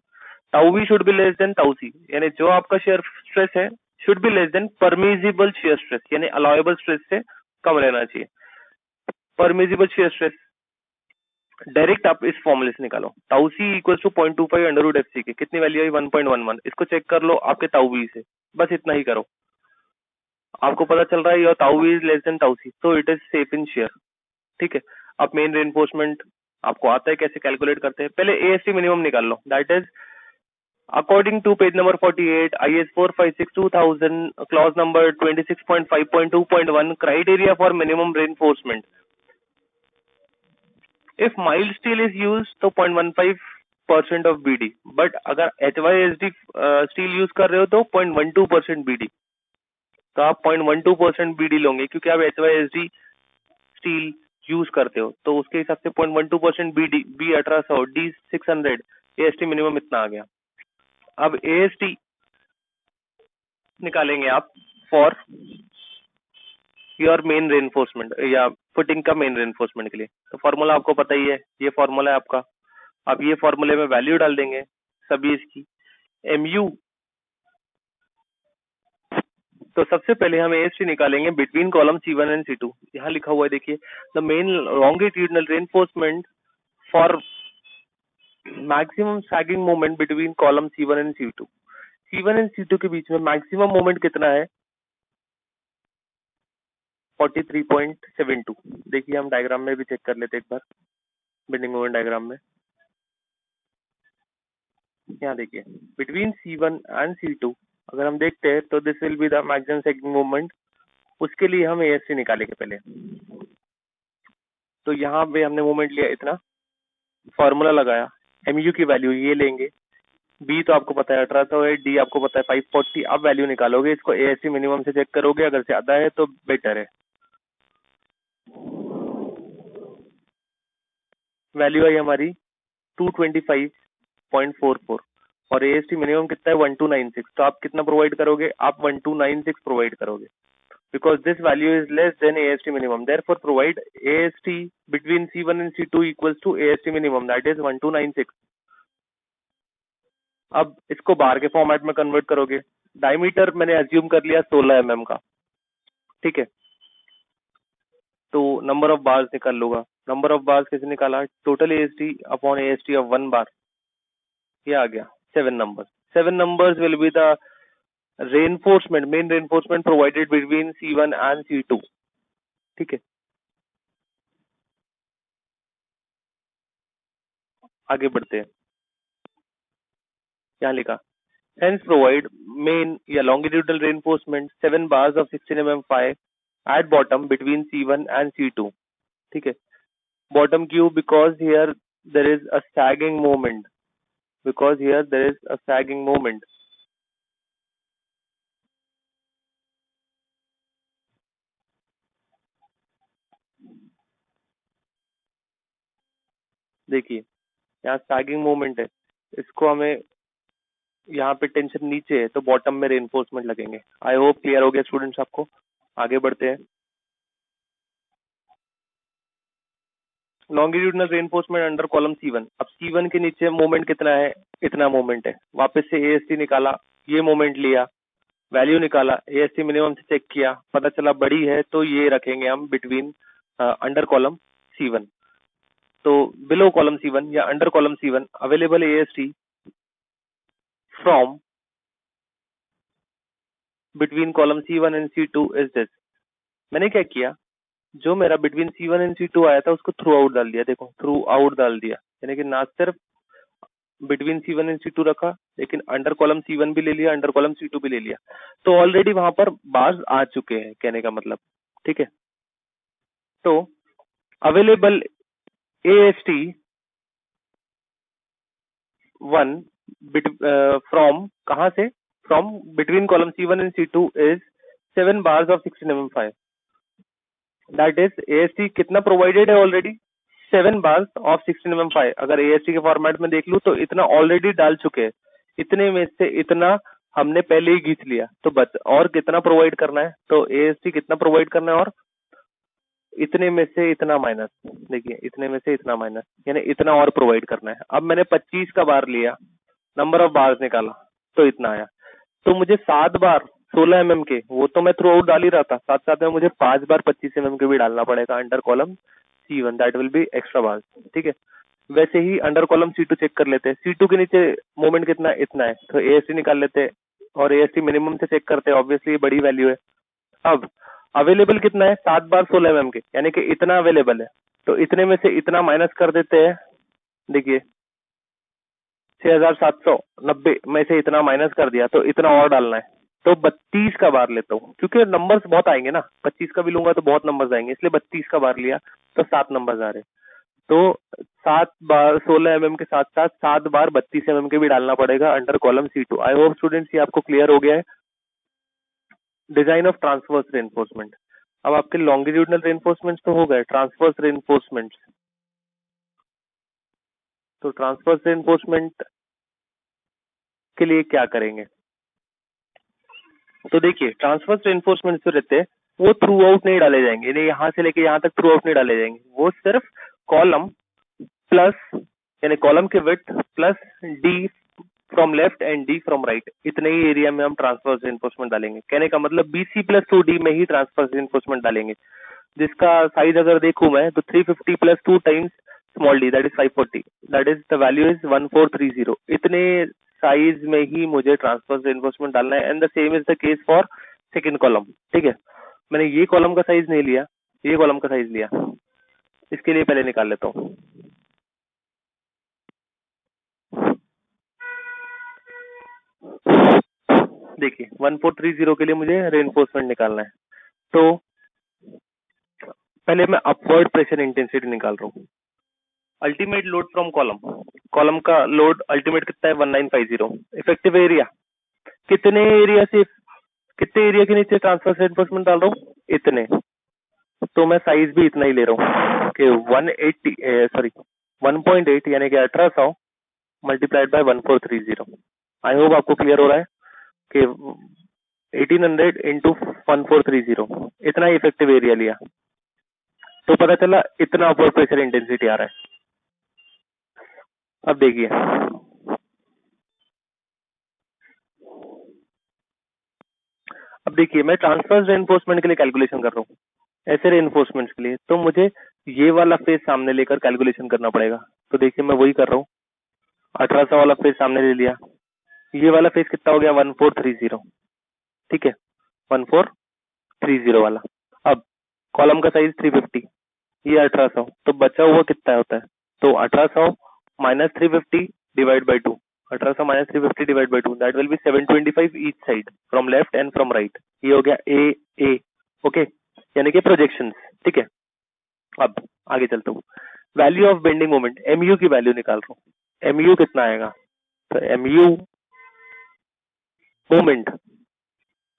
Tau B should be less than tau C, यानी जो आपका शेयर स्ट्रेस है should be less than permissible shear stress, यानी अलाउएबल स्ट्रेस से कम रहना चाहिए। परमिजिबल शेयर स्ट्रेस डायरेक्ट आप इस फॉर्मूले से निकालो, tau C equal to 0.25 under root F C के, कितनी वैल्यू आई? 1.11। इसको चेक कर लो आपके ताऊ बी से, बस इतना ही करो, आपको पता चल रहा है योर ताऊ B is less than tau सी, तो it is safe in share, ठीक है। अब मेन रेनफोर्समेंट आपको आता है, कैसे कैलकुलेट करते हैं? पहले एएसटी मिनिमम निकाल लो, that is according to page number 48 IS 456/2000 clause number 26.5.2.1 criteria for minimum reinforcement. If mild steel is use तो 0.15% ऑफ BD, बट अगर HYSD स्टील यूज कर रहे हो तो 0.12% BD। तो आप 0.12% BD लोगे, क्योंकि आप HYSD स्टील यूज करते हो, तो उसके हिसाब से 0.12% BD, B 1800, D 600, AST minimum इतना आ गया। अब AST निकालेंगे आप फॉर योर मेन रेनफोर्समेंट या फुटिंग का मेन रेनफोर्समेंट के लिए। तो फॉर्मूला आपको पता ही है, ये फॉर्मूला है आपका। अब ये फॉर्मूले में वैल्यू डाल देंगे सभी इसकी, MU। तो सबसे पहले हम AST निकालेंगे between column C1 and C2। यहाँ लिखा हुआ है देखिए, the main longitudinal reinforcement for maximum sagging moment between column C1 and C2। C1 and C2 के बीच में मैक्सिमम मोमेंट कितना है? 43.72। देखिए हम डायग्राम में भी चेक कर लेते एक बार, बेंडिंग मोमेंट डायग्राम में। यहाँ देखिए बिटवीन C1 एंड C2 अगर हम देखते हैं तो this will be the maximum sagging moment. उसके लिए हम AST निकालेंगे पहले। तो यहाँ पे हमने मोमेंट लिया इतना, फॉर्मूला लगाया, MU की वैल्यू ये लेंगे, बी तो आपको पता है 1800 है, डी आपको पता है 540। अब वैल्यू निकालोगे, इसको एएससी मिनिमम से चेक करोगे, अगर ज्यादा है तो बेटर है। वैल्यू आई हमारी 225.44 और एएसटी मिनिमम कितना है 1296। तो आप कितना प्रोवाइड करोगे? आप 1296 प्रोवाइड करोगे, because this value is less than AST minimum. Therefore, provide AST between C1 and C2 equals to AST minimum, that is 1296. अब इसको बार के फॉर्मेट में कन्वर्ट करोगे। डायमीटर मैंने अज्यूम कर लिया 16 mm का, ठीक है। तो नंबर ऑफ बार्स निकाल लूंगा। नंबर ऑफ बार्स कैसे निकाला? Total AST upon AST of 1 बार, ये आ गया 7 number. 7 numbers will be the reinforcement, main reinforcement provided between C1 and C2, ठीक है। आगे बढ़ते हैं, यहाँ लिखा hence provide main या longitudinal reinforcement 7 bars of 16 mm phi at bottom between C1 and C2, ठीक है। bottom क्यों? because here there is a sagging moment, because here there is a sagging moment। देखिए यहाँ sagging moment है, इसको हमें यहाँ पे टेंशन नीचे है तो बॉटम में रेनफोर्समेंट लगेंगे। आई होप क्लियर हो गया स्टूडेंट्स आपको। आगे बढ़ते हैं। Longitudinal reinforcement under column C1। अब C1 के नीचे मोमेंट कितना है? इतना मोमेंट है। वापस से AST निकाला, ये मोमेंट लिया, वैल्यू निकाला, AST मिनिमम से चेक किया, पता चला बड़ी है तो ये रखेंगे हम बिटवीन अंडर कॉलम C1। तो बिलो कॉलम C1 या under column C1 available AST from between column C1 and C2 is this. मैंने क्या किया, जो मेरा बिटवीन C1 एंड C2 आया था उसको थ्रू आउट डाल दिया। देखो थ्रू आउट डाल दिया, यानी कि ना सिर्फ बिटवीन C1 एंड C2 रखा, लेकिन अंडर कॉलम C1 भी ले लिया, अंडर कॉलम C2 भी ले लिया। तो ऑलरेडी वहां पर बार्स आ चुके हैं, कहने का मतलब, ठीक है। तो अवेलेबल AST 1 फ्रॉम कहां से? From between column C1 and C2 is 7 bars of 16 mm 5। That is AST कितना प्रोवाइडेड है ऑलरेडी? 7 bars of 16 mm 5। अगर AST के फॉर्मेट में देख लूं तो इतना ऑलरेडी डाल चुके हैं, इतने में से इतना हमने पहले ही खींच लिया। तो बस और कितना प्रोवाइड करना है? तो AST कितना प्रोवाइड करना है? और इतने में से इतना माइनस, देखिए इतने में से इतना माइनस, यानी इतना और प्रोवाइड करना है। अब मैंने 25 का बार लिया, नंबर ऑफ बार्स निकाला तो इतना आया। तो मुझे 7 बार 16 mm के, वो तो मैं थ्रू आउट डाल ही रहा था, साथ साथ में मुझे 5 बार 25 mm के भी डालना पड़ेगा under column C1, that will be extra bars, ठीक है। वैसे ही अंडर कॉलम C2 चेक कर लेते हैं। C2 के नीचे मोमेंट कितना? इतना है। तो AST निकाल लेते हैं और AST मिनिमम से चेक करते हैं, ऑब्वियसली बड़ी वैल्यू है। अब अवेलेबल कितना है? 7 बार 16 mm के, यानी कि इतना अवेलेबल है। तो इतने में से इतना माइनस कर देते हैं। देखिए 6790 में से इतना माइनस कर दिया, तो इतना और डालना है। तो 32 का बार लेता हूँ, क्योंकि नंबर्स बहुत आएंगे ना, 25 का भी लूंगा तो बहुत नंबर्स आएंगे, इसलिए 32 का बार लिया तो 7 नंबर्स आ रहे। तो 7 बार 16 mm के साथ साथ 7 बार 32 mm के भी डालना पड़ेगा अंडर कॉलम C2। आई होप स्टूडेंट्स ये आपको क्लियर हो गया है। Design of transverse reinforcement. अब आपके लॉन्गिट्यूडनल रेनफोर्समेंट तो हो गए, ट्रांसवर्स रेनफोर्समेंट। तो ट्रांसवर्स रेनफोर्समेंट के लिए क्या करेंगे? तो देखिए ट्रांसवर्स रेनफोर्समेंट जो रहते हैं वो थ्रू आउट नहीं डाले जाएंगे, यानी यहाँ से लेके यहाँ तक थ्रू आउट नहीं डाले जाएंगे। वो सिर्फ कॉलम प्लस, यानी कॉलम के width plus D from left and D from right, इतने ही एरिया में हम ट्रांसवर्स रेनफोर्समेंट डालेंगे। कहने का मतलब BC प्लस 2D में ही ट्रांसवर्स रेनफोर्समेंट डालेंगे, जिसका साइज अगर देखूं मैं तो 350 plus 2 times small D, that is 540, that is the value is 1430। इतने साइज में ही मुझे ट्रांसवर्स रेनफोर्समेंट डालना है। And the same is the case for second column, ठीक है। मैंने ये कॉलम का साइज नहीं लिया, ये कॉलम का साइज लिया, इसके लिए पहले निकाल लेता हूँ। देखिए 1430 के लिए मुझे रेनफोर्समेंट निकालना है। तो पहले मैं अपवर्ड प्रेशर इंटेंसिटी निकाल रहा हूँ। Ultimate load from column, column का लोड अल्टीमेट कितना है 1950। इफेक्टिव एरिया कितने एरिया से कितने एरिया के नीचे ट्रांसफर रेनफोर्समेंट डाल रहा हूँ, इतने, तो मैं साइज भी इतना ही ले रहा हूँ कि 1.8 यानी कि 1800 मल्टीप्लाइड बाय 1430। आई होप आपको क्लियर हो रहा है कि 1800 इंटू 1430 इतना इफेक्टिव एरिया लिया, तो पता चला इतना अपर प्रेशर इंटेंसिटी आ रहा है। अब देखिए, मैं ट्रांसफर रेनफोर्समेंट के लिए कैलकुलेशन कर रहा हूँ, ऐसे रेनफोर्समेंट के लिए तो मुझे ये वाला फेज सामने लेकर कैलकुलेशन करना पड़ेगा। तो देखिए मैं वही कर रहा हूँ, 1800 वाला फेज सामने ले लिया, ये वाला फेज कितना हो गया 1430, ठीक है 1430 वाला। अब कॉलम का साइज 350, ये 1800, तो बचा हुआ कितना होता है, तो 1800 minus 350 divide by 2, 1800 minus 350 divide by 2, that will be 725 each side from left and from right. ये हो गया ए ओके, यानी कि प्रोजेक्शंस, ठीक है। अब आगे चलता हूँ, value of bending moment, MU की वैल्यू निकाल रहा हूँ। एमयू कितना आएगा, तो एमयू मोमेंट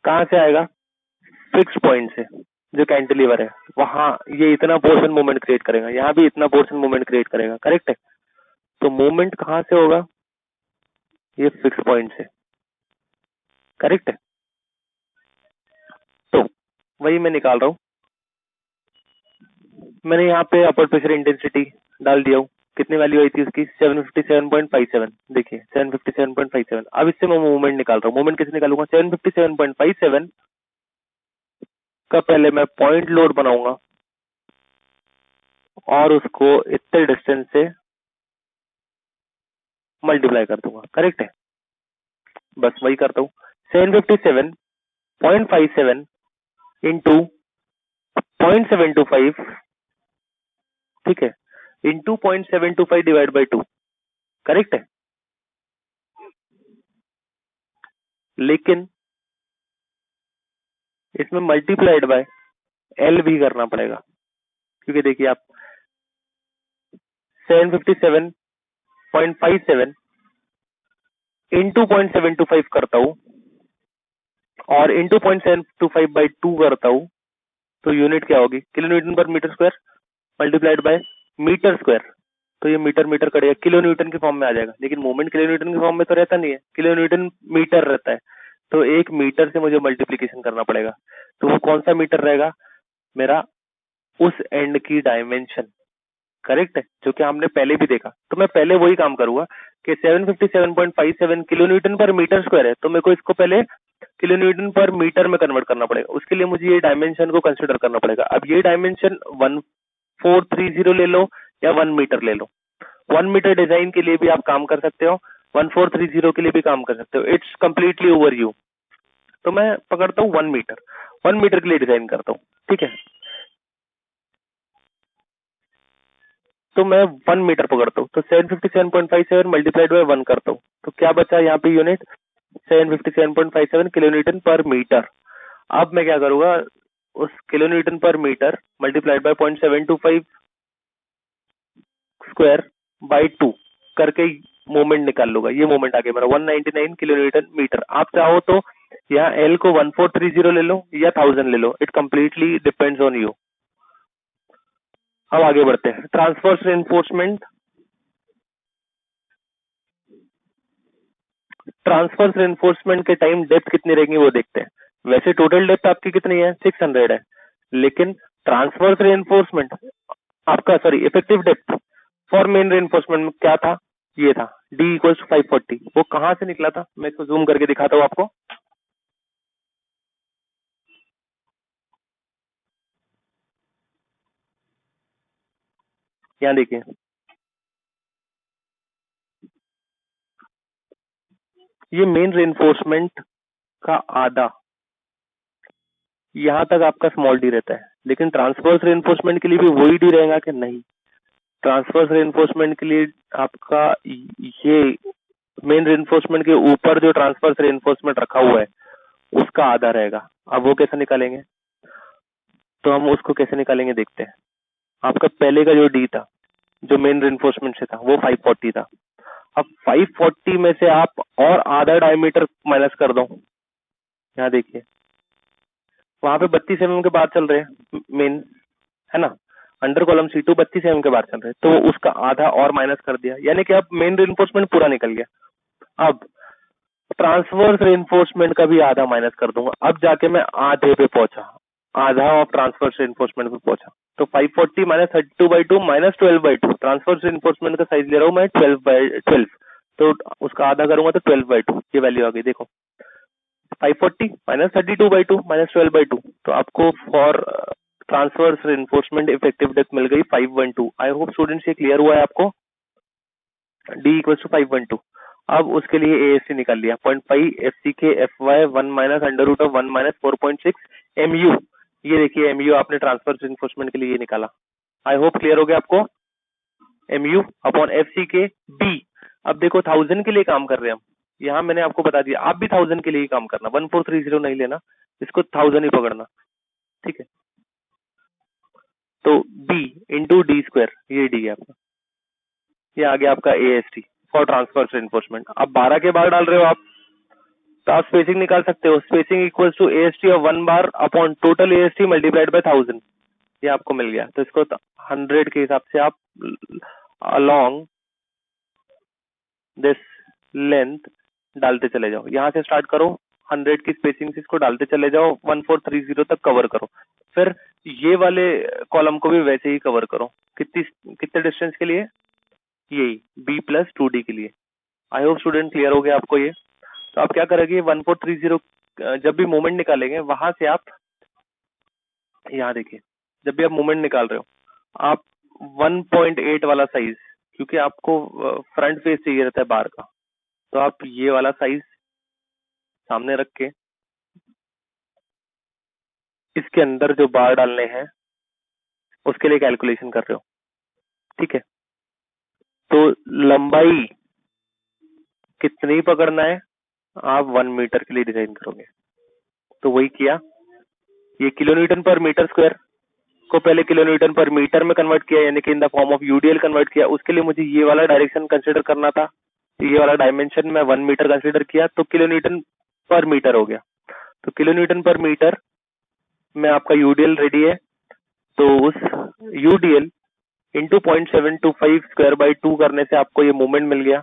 कहाँ से आएगा, फिक्स पॉइंट से, जो कैंटिलीवर है वहां ये इतना पोर्शन मोमेंट क्रिएट करेगा, यहाँ भी इतना पोर्शन मोमेंट क्रिएट करेगा, करेक्ट है। तो मोमेंट कहाँ से होगा, ये फिक्स पॉइंट से, करेक्ट है। तो वही मैं निकाल रहा हूँ, मैंने यहाँ पे अपर प्रेशर इंटेंसिटी डाल दिया हूँ, कितनी वैल्यू आई थी उसकी 757.57, देखिए 757.57। अब इससे मैं मूवमेंट निकाल रहा हूँ, मूवमेंट कैसे निकालूंगा, 757.57 का पहले मैं पॉइंट लोड बनाऊंगा और उसको इतने डिस्टेंस से मल्टीप्लाई कर दूंगा, करेक्ट है। बस वही करता हूँ, 757.57 इंटू 0.725, ठीक है, इंटू 0.725 डिवाइड बाई 2, करेक्ट है। लेकिन इसमें मल्टीप्लाइड बाय एल भी करना पड़ेगा, क्योंकि देखिए आप 757.57 इंटू 0.725 करता हूँ और इंटू 0.725 बाई 2 करता हूँ, तो यूनिट क्या होगी, kilo newton per metre square multiplied by metre square, तो ये मीटर मीटर कटेगा, किलो न्यूटन के फॉर्म में आ जाएगा। लेकिन मोमेंट किलो न्यूटन के फॉर्म में तो रहता नहीं है, किलो न्यूटन मीटर रहता है, तो एक मीटर से मुझे मल्टीप्लीकेशन करना पड़ेगा। तो वो कौन सा मीटर रहेगा, मेरा उस एंड की डायमेंशन, करेक्ट है, जो कि हमने पहले भी देखा। तो मैं पहले वही काम करूंगा कि 757.57 kilo newton per metre square है, तो मेरे को इसको पहले किलो न्यूटन पर मीटर में कन्वर्ट करना पड़ेगा, उसके लिए मुझे ये डायमेंशन को कंसिडर करना पड़ेगा। अब ये डायमेंशन 1430 ले लो या 1 मीटर ले लो, 1 मीटर डिजाइन के लिए भी आप काम कर सकते हो, 1430 के लिए भी काम कर सकते हो, इट्स कंप्लीटली ओवर यू। तो मैं पकड़ता हूँ 1 मीटर, 1 मीटर के लिए डिजाइन करता हूँ, ठीक है। तो मैं 1 मीटर पकड़ता हूँ, तो 757.57 मल्टीप्लाइड बाय 1 करता हूँ, तो क्या बचा यहाँ पे unit 757.57 kilo newton per metre. अब मैं क्या करूंगा, उस kilo newton per metre multiplied by 0.725 square by 2 करके मोमेंट निकाल लूंगा। ये मोमेंट आ गया मेरा 199 किलो न्यूटन मीटर। आप चाहो तो यहाँ एल को 1430 ले लो या 1000 ले लो, it completely depends on you. अब आगे बढ़ते हैं, ट्रांसवर्स रेनफोर्समेंट। ट्रांसवर्स रेनफोर्समेंट के टाइम डेप्थ कितनी रहेगी वो देखते हैं। वैसे टोटल डेप्थ आपकी कितनी है 600 है, लेकिन ट्रांसवर्स रेनफोर्समेंट आपका effective depth for main reinforcement में क्या था, ये था D इक्वल टू 540। वो कहां से निकला था, मैं इसको जूम करके दिखाता हूँ आपको। यहाँ देखिए, ये मेन रेनफोर्समेंट का आधा, यहाँ तक आपका स्मॉल डी रहता है। लेकिन ट्रांसवर्स रेनफोर्समेंट के लिए भी वही डी रहेगा कि नहीं, ट्रांसवर्स रेनफोर्समेंट के लिए आपका ये मेन रेनफोर्समेंट के ऊपर जो ट्रांसवर्स रेनफोर्समेंट रखा हुआ है उसका आधा रहेगा। अब वो कैसे निकालेंगे, तो हम उसको कैसे निकालेंगे देखते हैं। आपका पहले का जो डी था, जो मेन रेनफोर्समेंट से था, वो 540 था। अब 540 में से आप और आधा डायमीटर माइनस कर दो। यहाँ देखिए वहां पे 32 mm के बार चल रहे हैं मेन, है ना, अंडर कॉलम C2 32 mm के बार चल रहे हैं, तो उसका आधा और माइनस कर दिया, यानी कि अब मेन रेनफोर्समेंट पूरा निकल गया। अब ट्रांसवर्स रेनफोर्समेंट का भी आधा माइनस कर दूंगा, अब जाके मैं आधे पे पहुंचा, आधा ऑफ ट्रांसवर्स रेनफोर्समेंट पे पहुंचा। तो 540 माइनस 32/2 माइनस 12/2, ट्रांसवर्स रेनफोर्समेंट का साइज ले रहा हूँ मैं 12/12, तो उसका आधा करूंगा तो 12/2, ये वैल्यू आ गई। देखो 540 माइनस 32/2 माइनस 12/2, तो आपको for transverse reinforcement effective depth मिल गई 512। आई होप स्टूडेंट्स ये क्लियर हुआ है आपको। D equal to 512। अब उसके लिए ASC निकाल लिया 0.5 FCK FY 1 minus under root of 1 minus 4.6 MU। ये देखिए MU आपने ट्रांसवर्स रेनफोर्समेंट के लिए ये निकाला। आई होप क्लियर हो गया आपको। MU upon FCK B। अब देखो 1000 के लिए काम कर रहे हैं हम, यहाँ मैंने आपको बता दिया, आप भी 1000 के लिए ही काम करना, 1430 नहीं लेना, इसको 1000 ही पकड़ना, ठीक है। तो B इंटू D स्क्वायर, ये D है आपका, ये आ गया आपका AST फॉर ट्रांसवर्स रेनफोर्समेंट। अब 12 के बार डाल रहे हो आप, तो आप स्पेसिंग निकाल सकते हो। Spacing equals to AST of 1 bar upon total AST multiplied by 1000, ये आपको मिल गया। तो इसको 100 के हिसाब से आप अलोंग दिस लेंथ डालते चले जाओ, यहाँ से स्टार्ट करो 100 की स्पेसिंग से इसको डालते चले जाओ 1430 तक कवर करो, फिर ये वाले कॉलम को भी वैसे ही कवर करो। कितने डिस्टेंस के लिए? यही B प्लस 2D के लिए। आई होप स्टूडेंट क्लियर हो गया आपको ये। तो आप क्या करेंगे 1430 जब भी मोमेंट निकालेंगे वहां से आप यहाँ देखिए, जब भी आप मोमेंट निकाल रहे हो आप 1.8 वाला साइज, क्योंकि आपको फ्रंट फेस चाहिए रहता है बार का, तो आप ये वाला साइज सामने रख के इसके अंदर जो बार डालने हैं उसके लिए कैलकुलेशन कर रहे हो, ठीक है। तो लंबाई कितनी पकड़ना है, आप 1 मीटर के लिए डिजाइन करोगे, तो वही किया। ये किलोन्यूटन पर मीटर स्क्वायर को पहले किलोन्यूटन पर मीटर में कन्वर्ट किया, यानी कि इन the form of UDL convert किया। उसके लिए मुझे ये वाला डायरेक्शन कंसीडर करना था, ये वाला डायमेंशन में 1 मीटर कंसीडर किया, तो किलोन्यूटन पर मीटर हो गया। तो किलोन्यूटन पर मीटर में आपका UDL रेडी है, तो उस UDL इंटू 0.725 स्क्वायर बाई 2 करने से आपको ये मूवमेंट मिल गया।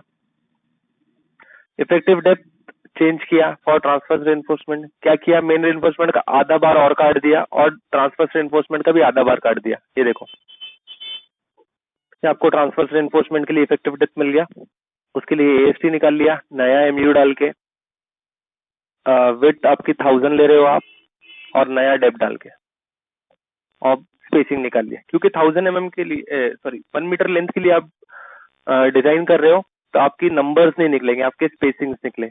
इफेक्टिव डेप्थ चेंज किया फॉर ट्रांसवर्स रेनफोर्समेंट, क्या किया, मेन रेनफोर्समेंट का आधा बार और काट दिया और ट्रांसवर्स रेनफोर्समेंट का भी आधा बार काट दिया। ये देखो ये आपको ट्रांसवर्स रेनफोर्समेंट के लिए इफेक्टिव डेप्थ मिल गया। उसके लिए AST निकाल लिया नया MU डाल के, विड्थ आपकी 1000 ले रहे हो आप और नया डेप्थ डाल के, और स्पेसिंग निकाल लिया। क्योंकि 1000 mm के लिए 1 मीटर लेंथ के लिए आप डिजाइन कर रहे हो, तो आपकी नंबर्स नहीं निकलेंगे, आपके स्पेसिंग निकले।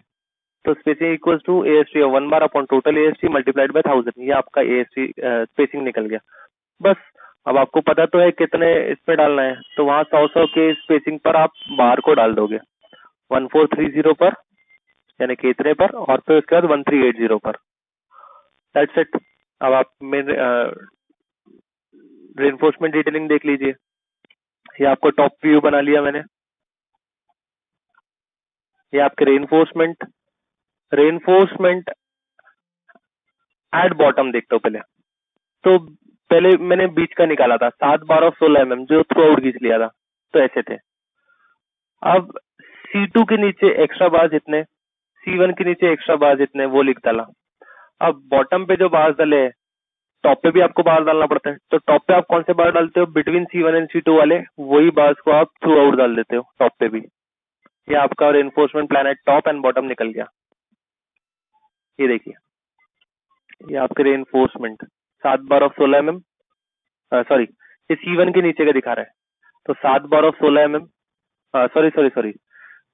तो spacing equals to AST of 1 bar upon total AST multiplied by 1000, ये आपका AST स्पेसिंग निकल गया। बस अब आपको पता तो है कितने इसमें डालना है, तो वहां 100 के स्पेसिंग पर आप बार को डाल दोगे 1430 पर, यानी कि इतने पर, और फिर उसके बाद 1380 पर। That's it. अब आप मेरे रेनफोर्समेंट डिटेलिंग देख लीजिए, ये आपको टॉप व्यू बना लिया मैंने, ये आपके रेनफोर्समेंट एट बॉटम देखते हो पहले। तो पहले मैंने बीच का निकाला था 7 बार ऑफ 16 mm जो थ्रू आउट खींच लिया था, तो ऐसे थे। अब C2 के नीचे एक्स्ट्रा बार जितने, C1 के नीचे एक्स्ट्रा बार जितने, वो लिख डाला। अब बॉटम पे जो बार डले, टॉप पे भी आपको बार डालना पड़ता है, तो टॉप पे आप कौन से बार डालते हो, बिटवीन C1 एंड C2 वाले, वही बार्स को आप थ्रू आउट डाल देते हो टॉप पे भी। ये आपका reinforcement plan at top and bottom निकल गया। ये देखिए ये आपके reinforcement 7 bar of 16 mm, sorry ये C1 के नीचे का दिखा रहा है, तो 7 बार ऑफ 16 mm, सॉरी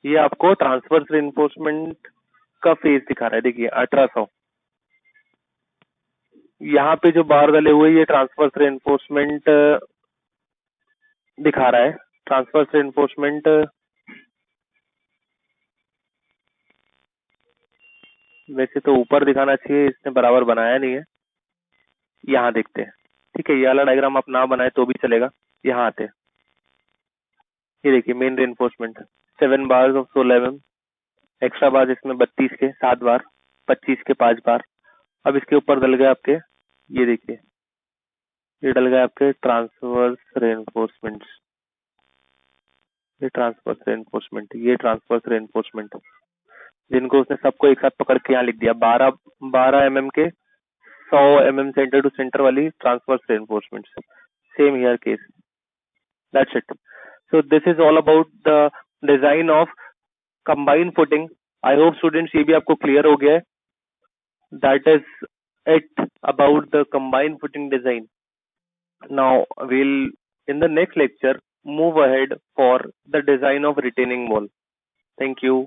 ये आपको ट्रांसवर्स रेनफोर्समेंट का फेज दिखा रहा है। देखिए 1800, यहाँ पे जो बार डले हुए ये ट्रांसवर्स रेनफोर्समेंट दिखा रहा है। ट्रांसवर्स रेनफोर्समेंट वैसे तो ऊपर दिखाना चाहिए, इसने बराबर बनाया नहीं है। यहाँ देखते हैं, ठीक है, ये वाला डायग्राम आप ना बनाए तो भी चलेगा। यहाँ आते हैं, ये देखिए main reinforcement, 7 bars of 16 mm, extra bar इसमें 32 के 7 बार, 25 के 5 बार। अब इसके ऊपर डल गए आपके, ये देखिए, ये डल गए आपके ट्रांसवर्स रेनफोर्समेंट्स, ये ट्रांसवर्स रेनफोर्समेंट, ये ट्रांसवर्स रेनफोर्समेंट, जिनको उसने सबको एक साथ पकड़ के यहाँ लिख दिया। 12 mm के 100 mm सेंटर टू सेंटर वाली transverse reinforcement. Same here case, that's it. So this is all about the design of combined footing. I hope students ये भी आपको क्लियर हो गया है। That is it about the combined footing design. Now we'll, in the next lecture, move ahead for the design of retaining wall. Thank you.